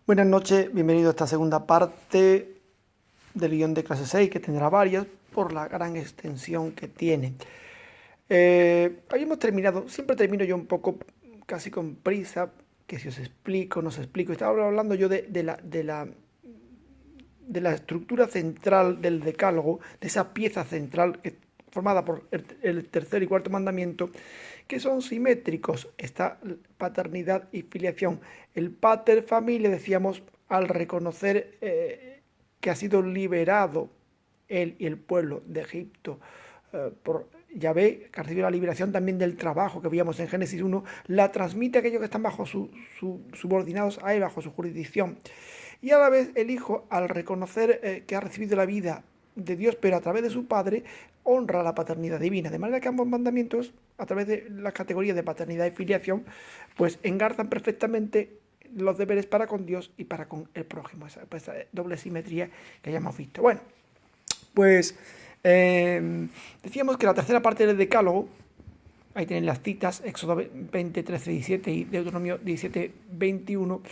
Buenas noches, bienvenido a esta segunda parte del guión de clase 6, que tendrá varias por la gran extensión que tiene. Hoy hemos terminado, siempre termino yo un poco casi con prisa, que si os explico, no os explico. Estaba hablando yo de la estructura central del decálogo, de esa pieza central formada por el tercer y cuarto mandamiento, que son simétricos. Está paternidad y filiación. El pater familia, decíamos, al reconocer que ha sido liberado él y el pueblo de Egipto por Yahvé, que recibió la liberación también del trabajo que veíamos en Génesis 1, la transmite a aquellos que están bajo subordinados a él, bajo su jurisdicción. Y a la vez el Hijo, al reconocer que ha recibido la vida de Dios, pero a través de su Padre, honra la paternidad divina. De manera que ambos mandamientos, a través de las categorías de paternidad y filiación, pues engarzan perfectamente los deberes para con Dios y para con el prójimo. Esa doble simetría que ya hemos visto. Bueno, pues decíamos que la tercera parte del decálogo, ahí tienen las citas, Éxodo 20, 13, 17 y Deuteronomio 17, 21,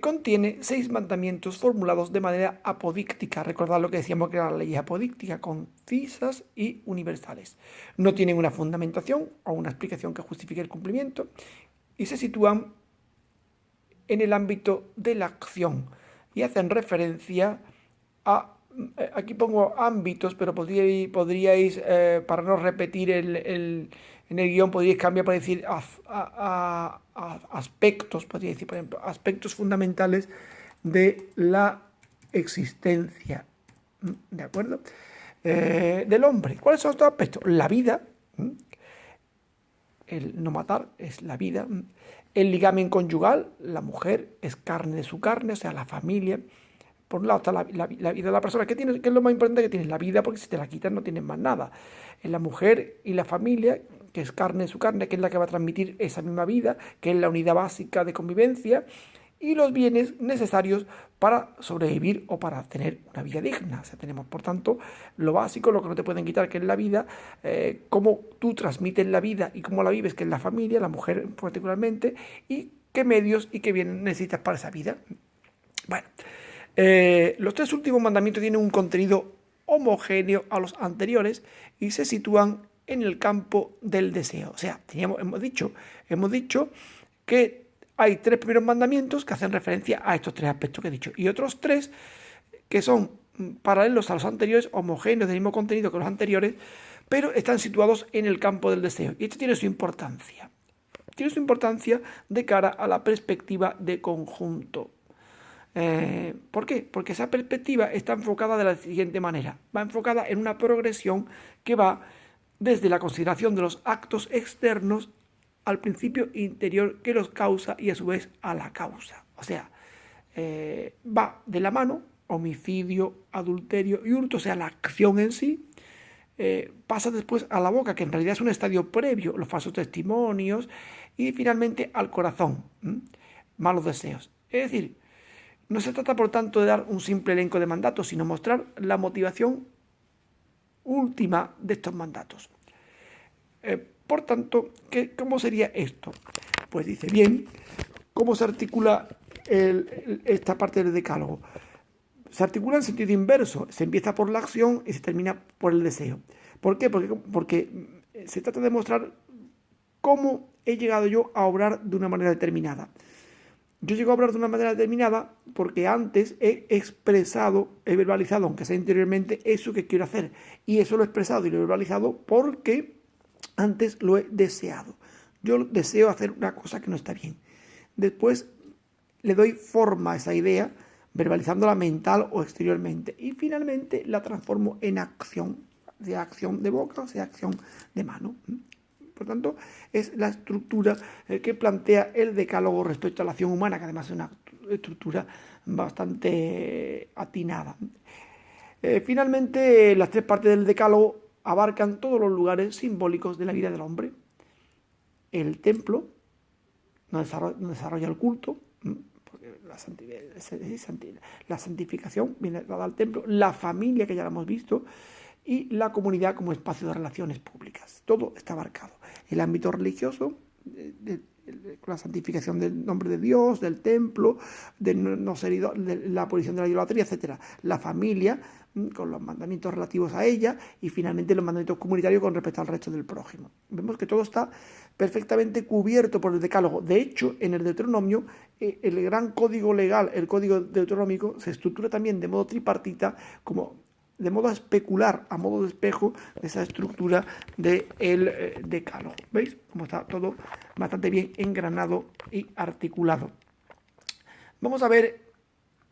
contiene 6 mandamientos formulados de manera apodíctica. Recordad lo que decíamos que era la ley apodíctica, concisas y universales. No tienen una fundamentación o una explicación que justifique el cumplimiento y se sitúan en el ámbito de la acción y hacen referencia a, aquí pongo ámbitos, pero podríais para no repetir en el guión, podríais cambiar para decir aspectos, podría decir, por ejemplo, aspectos fundamentales de la existencia, ¿de acuerdo? Del hombre. ¿Cuáles son estos aspectos? La vida, el no matar es la vida, el ligamen conyugal, la mujer es carne de su carne, o sea, la familia. Por un lado está la vida de la persona, que es lo más importante que tienes, la vida, porque si te la quitas no tienes más nada. En la mujer y la familia, que es carne de su carne, que es la que va a transmitir esa misma vida, que es la unidad básica de convivencia, y los bienes necesarios para sobrevivir o para tener una vida digna. O sea, tenemos, por tanto, lo básico, lo que no te pueden quitar, que es la vida, cómo tú transmites la vida y cómo la vives, que es la familia, la mujer particularmente, y qué medios y qué bienes necesitas para esa vida. Bueno, los 3 últimos mandamientos tienen un contenido homogéneo a los anteriores y se sitúan en el campo del deseo. O sea, hemos dicho que hay 3 primeros mandamientos que hacen referencia a estos 3 aspectos que he dicho y otros 3 que son paralelos a los anteriores, homogéneos del mismo contenido que los anteriores, pero están situados en el campo del deseo. Y esto tiene su importancia. Tiene su importancia de cara a la perspectiva de conjunto. ¿Por qué? Porque esa perspectiva está enfocada de la siguiente manera. Va enfocada en una progresión que va desde la consideración de los actos externos al principio interior que los causa y a su vez a la causa. O sea, va de la mano, homicidio, adulterio y hurto, o sea, la acción en sí, pasa después a la boca, que en realidad es un estadio previo, los falsos testimonios, y finalmente al corazón, malos deseos. Es decir, no se trata, por tanto, de dar un simple elenco de mandatos, sino mostrar la motivación última de estos mandatos. Por tanto, ¿cómo sería esto? Pues dice bien, ¿cómo se articula esta parte del decálogo? Se articula en sentido inverso, se empieza por la acción y se termina por el deseo. ¿Por qué? Porque se trata de mostrar cómo he llegado yo a obrar de una manera determinada. Yo llego a hablar de una manera determinada porque antes he expresado, he verbalizado, aunque sea interiormente, eso que quiero hacer. Y eso lo he expresado y lo he verbalizado porque antes lo he deseado. Yo deseo hacer una cosa que no está bien. Después le doy forma a esa idea, verbalizándola mental o exteriormente. Y finalmente la transformo en acción, sea acción de boca o sea acción de mano. Por tanto, es la estructura que plantea el decálogo respecto a la acción humana, que además es una estructura bastante atinada. Finalmente, las 3 partes del decálogo abarcan todos los lugares simbólicos de la vida del hombre. El templo, donde desarrolla el culto, porque la santificación viene dada al templo, la familia, que ya la hemos visto, y la comunidad como espacio de relaciones públicas. Todo está abarcado. El ámbito religioso con la santificación del nombre de Dios, del templo, de la abolición de la idolatría, etcétera. La familia, con los mandamientos relativos a ella, y finalmente los mandamientos comunitarios con respecto al resto del prójimo. Vemos que todo está perfectamente cubierto por el Decálogo. De hecho, en el Deuteronomio, el gran código legal, el código deuteronómico, se estructura también de modo tripartita, de modo a especular, a modo de espejo, de esa estructura del Decálogo. ¿Veis? Como está todo bastante bien engranado y articulado. Vamos a ver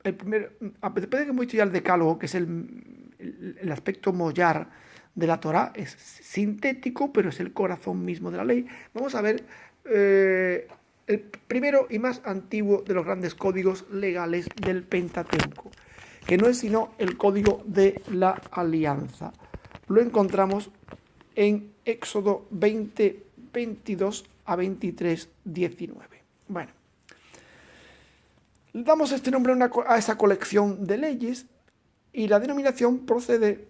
después de que hemos dicho ya el Decálogo, que es el aspecto mollar de la Torá, es sintético, pero es el corazón mismo de la ley. Vamos a ver el primero y más antiguo de los grandes códigos legales del Pentateuco, que no es sino el código de la alianza. Lo encontramos en Éxodo 20, 22 a 23, 19. Bueno, damos este nombre a esa colección de leyes, y la denominación procede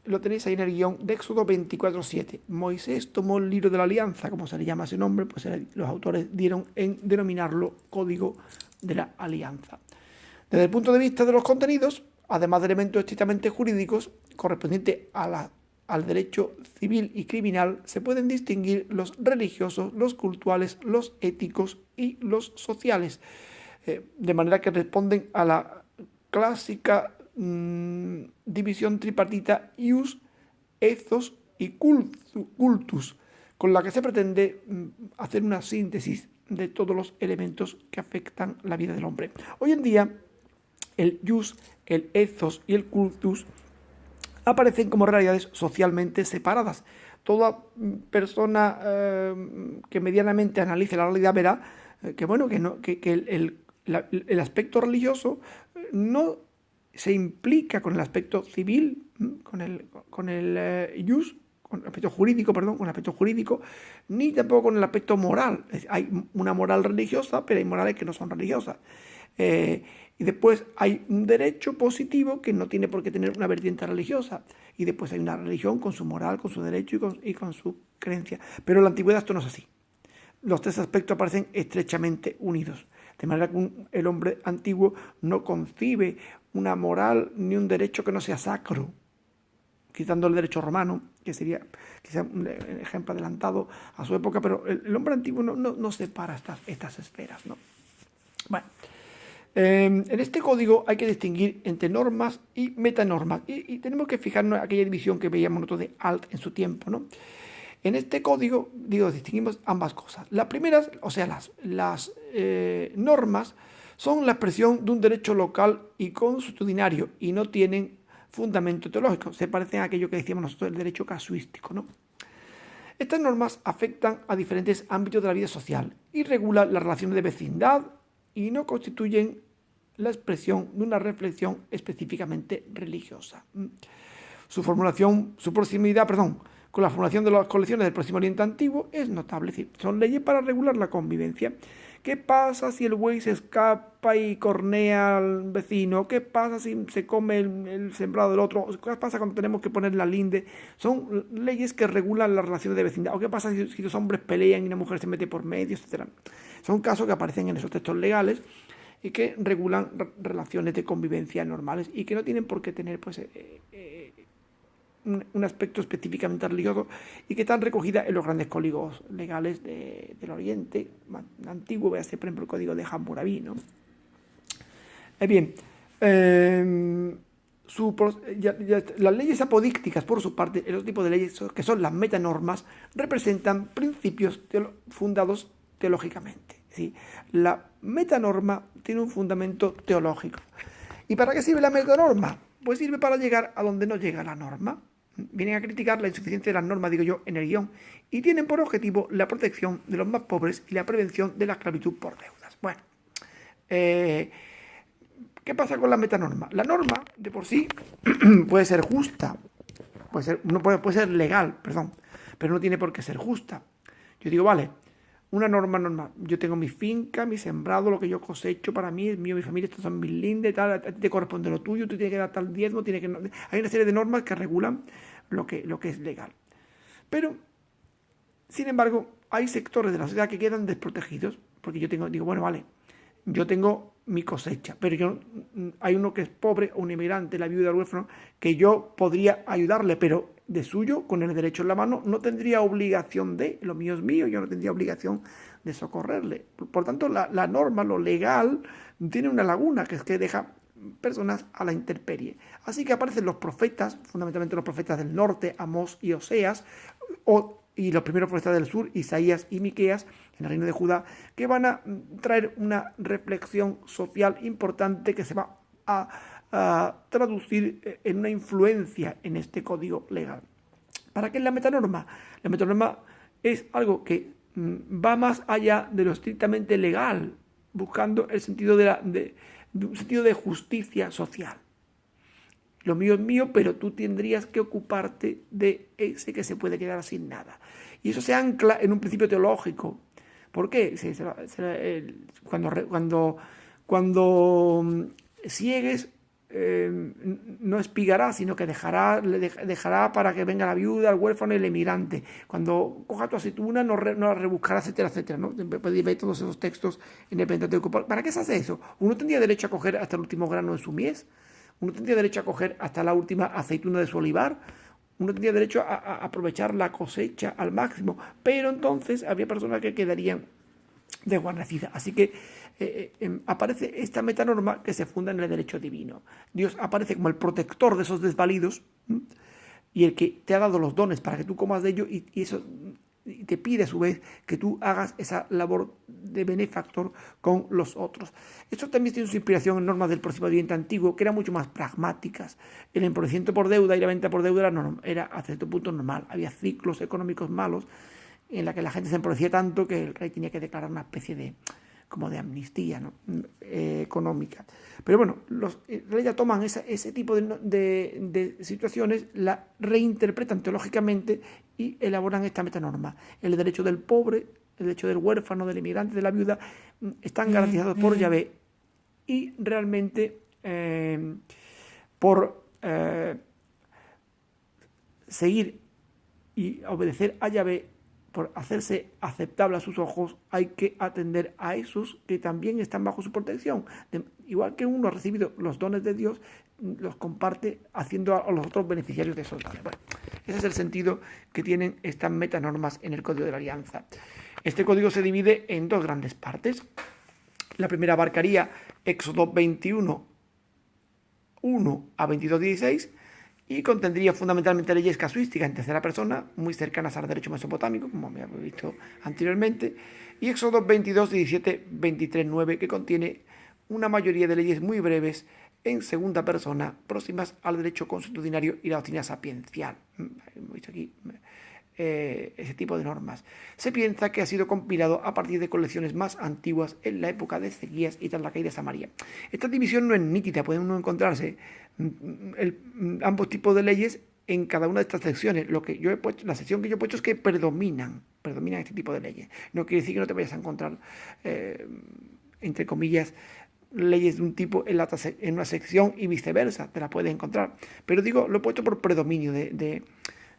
lo tenéis ahí en el guión, de Éxodo 24:7. Moisés tomó el libro de la alianza, como se le llama ese nombre, pues los autores dieron en denominarlo código de la alianza. Desde el punto de vista de los contenidos, además de elementos estrictamente jurídicos correspondientes al derecho civil y criminal, se pueden distinguir los religiosos, los cultuales, los éticos y los sociales, de manera que responden a la clásica división tripartita ius, ethos y cultus, con la que se pretende hacer una síntesis de todos los elementos que afectan la vida del hombre. Hoy en día, el ius, el ethos y el cultus aparecen como realidades socialmente separadas. Toda persona que medianamente analice la realidad verá que el aspecto religioso no se implica con el aspecto civil, con el ius, con el aspecto jurídico, ni tampoco con el aspecto moral. Hay una moral religiosa, pero hay morales que no son religiosas. Y después hay un derecho positivo que no tiene por qué tener una vertiente religiosa. Y después hay una religión con su moral, con su derecho y con su creencia. Pero en la antigüedad esto no es así. Los tres aspectos aparecen estrechamente unidos. De manera que el hombre antiguo no concibe una moral ni un derecho que no sea sacro, quitando el derecho romano, que sería quizá un ejemplo adelantado a su época, pero el hombre antiguo no separa estas esferas, ¿no? Bueno, en este código hay que distinguir entre normas y metanormas, y tenemos que fijarnos en aquella división que veíamos nosotros de Alt en su tiempo, ¿no? En este código, distinguimos ambas cosas. Las primeras, o sea, las normas, son la expresión de un derecho local y consuetudinario y no tienen fundamento teológico. Se parecen a aquello que decíamos nosotros, el derecho casuístico, ¿no? Estas normas afectan a diferentes ámbitos de la vida social y regulan las relaciones de vecindad y no constituyen la expresión de una reflexión específicamente religiosa. Su proximidad con la formulación de las colecciones del Próximo Oriente Antiguo es notable. Es decir, son leyes para regular la convivencia. ¿Qué pasa si el buey se escapa y cornea al vecino? ¿Qué pasa si se come el sembrado del otro? ¿Qué pasa cuando tenemos que poner la linde? Son leyes que regulan las relaciones de vecindad. ¿O qué pasa si los hombres pelean y una mujer se mete por medio, etcétera? Son casos que aparecen en esos textos legales y que regulan relaciones de convivencia normales y que no tienen por qué tener un aspecto específicamente religioso y que están recogidas en los grandes códigos legales del Oriente antiguo, voy a hacer por ejemplo el código de Hammurabi, ¿no? Bien, las leyes apodícticas, por su parte, el otro tipo de leyes que son las metanormas, representan principios fundados teológicamente. ¿Sí? La metanorma tiene un fundamento teológico. ¿Y para qué sirve la metanorma? Pues sirve para llegar a donde no llega la norma. Vienen a criticar la insuficiencia de las normas, digo yo, en el guión, y tienen por objetivo la protección de los más pobres y la prevención de la esclavitud por deudas. Bueno, ¿qué pasa con la metanorma? La norma, de por sí, puede ser justa, puede ser legal, pero no tiene por qué ser justa. Yo digo, vale, una norma normal. Yo tengo mi finca, mi sembrado, lo que yo cosecho para mí, es mío, mi familia, estos son mis lindes, tal, a ti te corresponde lo tuyo, tú tienes que dar tal diezmo, hay una serie de normas que regulan lo que es legal. Pero, sin embargo, hay sectores de la sociedad que quedan desprotegidos, porque yo digo, bueno, vale, yo tengo mi cosecha, pero hay uno que es pobre, un inmigrante, la viuda, el huérfano, que yo podría ayudarle, pero de suyo, con el derecho en la mano, no tendría obligación lo mío es mío, yo no tendría obligación de socorrerle. Por tanto, la norma, lo legal, tiene una laguna, que es que deja personas a la intemperie. Así que aparecen los profetas, fundamentalmente los profetas del norte, Amós y Oseas, y los primeros profetas del sur, Isaías y Miqueas, en el reino de Judá, que van a traer una reflexión social importante que se va a traducir en una influencia en este código legal. ¿Para qué es la metanorma? La metanorma es algo que va más allá de lo estrictamente legal, buscando el sentido un sentido de justicia social. Lo mío es mío, pero tú tendrías que ocuparte de ese que se puede quedar sin nada. Y eso se ancla en un principio teológico. ¿Por qué? Cuando siegues, no espigará, sino que dejará para que venga la viuda, el huérfano y el emigrante. Cuando coja tu aceituna, no la rebuscará, etcétera, etcétera, ¿no? Podéis ver todos esos textos en el Pentateuco. ¿Para qué se hace eso? Uno tendría derecho a coger hasta el último grano de su mies. Uno tendría derecho a coger hasta la última aceituna de su olivar. Uno tendría derecho a aprovechar la cosecha al máximo. Pero entonces había personas que quedarían desguarnecidas. Así que aparece esta metanorma que se funda en el derecho divino. Dios aparece como el protector de esos desvalidos y el que te ha dado los dones para que tú comas de ello y eso y te pide a su vez que tú hagas esa labor de benefactor con los otros. Esto también tiene su inspiración en normas del Próximo Oriente Antiguo, que eran mucho más pragmáticas. El empobrecimiento por deuda y la venta por deuda era a cierto punto normal. Había ciclos económicos malos en la que la gente se empobrecía tanto que el rey tenía que declarar una especie de amnistía, ¿no? Económica. Pero bueno, los reyes ya toman ese tipo de situaciones, la reinterpretan teológicamente y elaboran esta metanorma. El derecho del pobre, el derecho del huérfano, del inmigrante, de la viuda, están garantizados por Yahvé y realmente por seguir y obedecer a Yahvé, por hacerse aceptable a sus ojos, hay que atender a esos que también están bajo su protección. Igual que uno ha recibido los dones de Dios, los comparte haciendo a los otros beneficiarios de esos dones. Bueno, ese es el sentido que tienen estas metanormas en el Código de la Alianza. Este código se divide en dos grandes partes. La primera abarcaría Éxodo 21, 1 a 22, 16, y contendría fundamentalmente leyes casuísticas en tercera persona, muy cercanas al derecho mesopotámico, como habíamos visto anteriormente, y Éxodo 22, 17, 23, 9, que contiene una mayoría de leyes muy breves en segunda persona, próximas al derecho consuetudinario y la doctrina sapiencial. Hemos visto aquí ese tipo de normas. Se piensa que ha sido compilado a partir de colecciones más antiguas en la época de Ezequías y tras la caída de Samaria. Esta división no es nítida, puede uno encontrarse ambos tipos de leyes en cada una de estas secciones. Lo que yo he puesto, la sección que yo he puesto es que predominan este tipo de leyes. No quiere decir que no te vayas a encontrar, entre comillas, leyes de un tipo en una sección y viceversa, te la puedes encontrar. Pero digo, lo he puesto por predominio de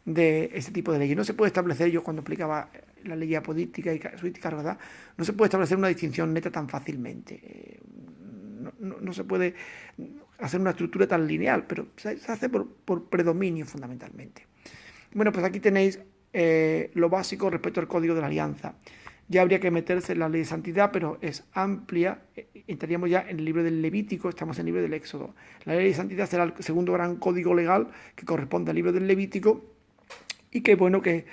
este tipo de leyes. No se puede establecer, yo cuando aplicaba la ley apodíctica y casuística, ¿verdad? No se puede establecer una distinción neta tan fácilmente. No se puede hacer una estructura tan lineal, pero se hace por predominio fundamentalmente. Bueno, pues aquí tenéis lo básico respecto al Código de la Alianza. Ya habría que meterse en la ley de santidad, pero es amplia. Entraríamos ya en el libro del Levítico, estamos en el libro del Éxodo. La ley de santidad será el segundo gran código legal que corresponde al libro del Levítico y que bueno que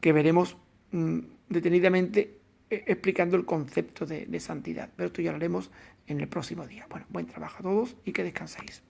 veremos detenidamente explicando el concepto de santidad. Pero esto ya lo haremos en el próximo día. Bueno, buen trabajo a todos y que descanséis.